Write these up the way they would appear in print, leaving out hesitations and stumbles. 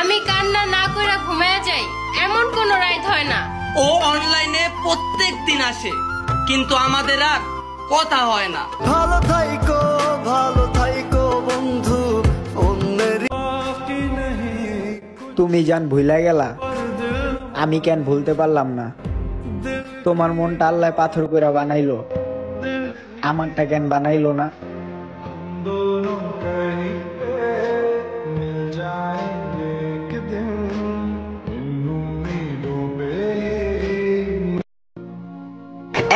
আমি কান্না না করে ঘুমিয়ে যাই এমন কোনো রাত হয় না। ও অনলাইনে প্রত্যেক দিন আসে, কিন্তু আমাদের আর কথা হয় না। ভালো থাইকো বন্ধু। তুমি জান ভুলা গেলা, আমি কেন ভুলতে পারলাম না? তোমার মনটা আল্লাহ পাথর করে বানাইলো, আমারটা কেন বানাইলো না?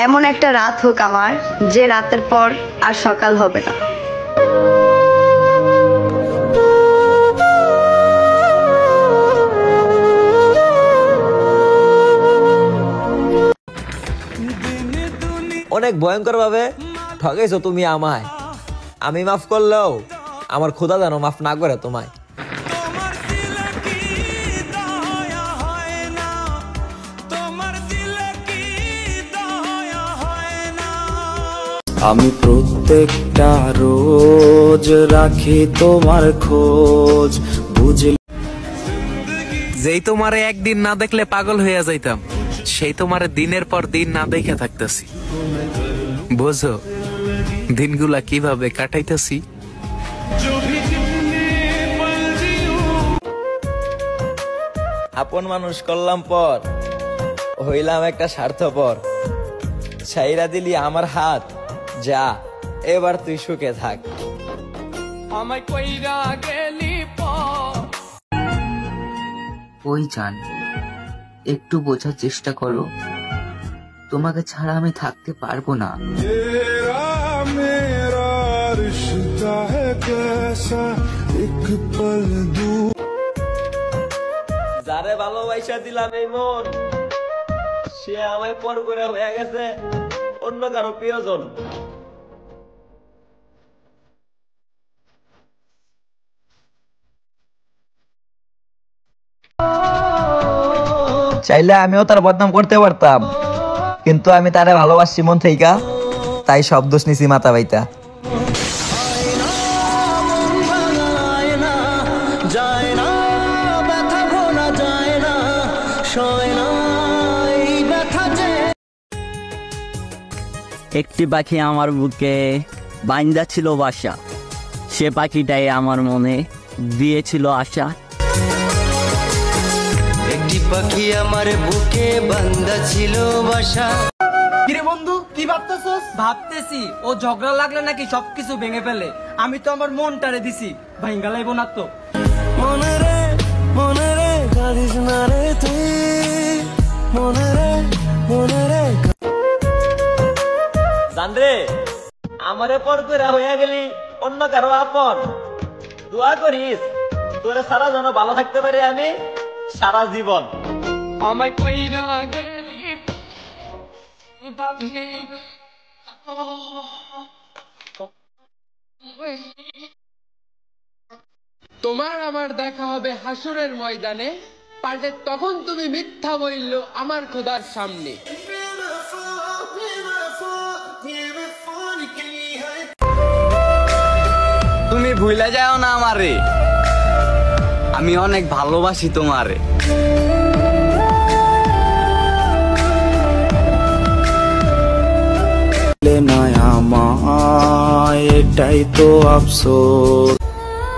এমন একটা রাত হোক আমার, যে রাতের পর আর সকাল হবে না। অনেক ভয়ঙ্কর ভাবে ঠকেছো তুমি আমায়। আমি মাফ করলেও আমার খোদা যেন মাফ না করে তোমায়। আমি প্রত্যেকটা রোজ রাখি তোমার খোঁজ, বুঝলি? যেই তোমারে একদিন না দেখলে পাগল হইয়া যাইতাম, সেই তোমারে দিনের পর দিন না দেখে থাকতেছি। বোঝো দিনগুলা কিভাবে কাটাইতেছি। আপন মানুষ করলাম পর, হইলাম একটা স্বার্থপর। ছাইরা দিলি আমার হাত, যা এবার তুই সুখে থাক। আমায় কইরা গেলি পর। ওই জান, একটু বোঝার চেষ্টা করো, তোমাকে ছাড়া আমি থাকতে পারবো না। যারে ভালোবাসা দিলাম এই মন, সে আমায় পর করে হয়ে গেছে অন্য কারো প্রিয়জন। চাইলে আমিও তার বদনাম করতে পারতাম, কিন্তু আমি তারে ভালোবাসি মন থেকে, তাই সব দোষ নিছি মাথা বাইতা। একটি পাখি আমার বুকে বাঁধা ছিল বাসা, সে পাখিটাই আমার মনে দিয়েছিল আশা। একটি পাখি আমার বুকে বাঁধা ছিল বাসা। কিরে বন্ধু, কি ভাবতেছস? ভাবতেছি ও ঝগড়া লাগলে নাকি সবকিছু ভেঙে ফেলে। আমি তো আমার মনটারে দিছি, ভাঙ্গা লাইব না তো। মনে রে কাঁদিস না রে তুই, মনে রে। জানরে আমারে পর করে হয়ে গেলি অন্য কারো আপন। দোয়া করিস তোরে সারা যেন ভালো থাকতে পারি আমি সারা জীবন। আমায় কইরা গেলি তোমার আমার দেখা হবে হাসরের ময়দানে, পারলে তখন তুমি মিথ্যা বলল আমার খোদার সামনে। তুমি ভুলে যাও না আমারে, আমি অনেক ভালোবাসি তোমারে। এটাই তো আফসোস।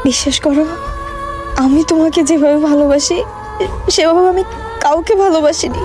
বিশ্বাস করো, আমি তোমাকে যেভাবে ভালোবাসি সেভাবে আমি কাউকে ভালোবাসিনি।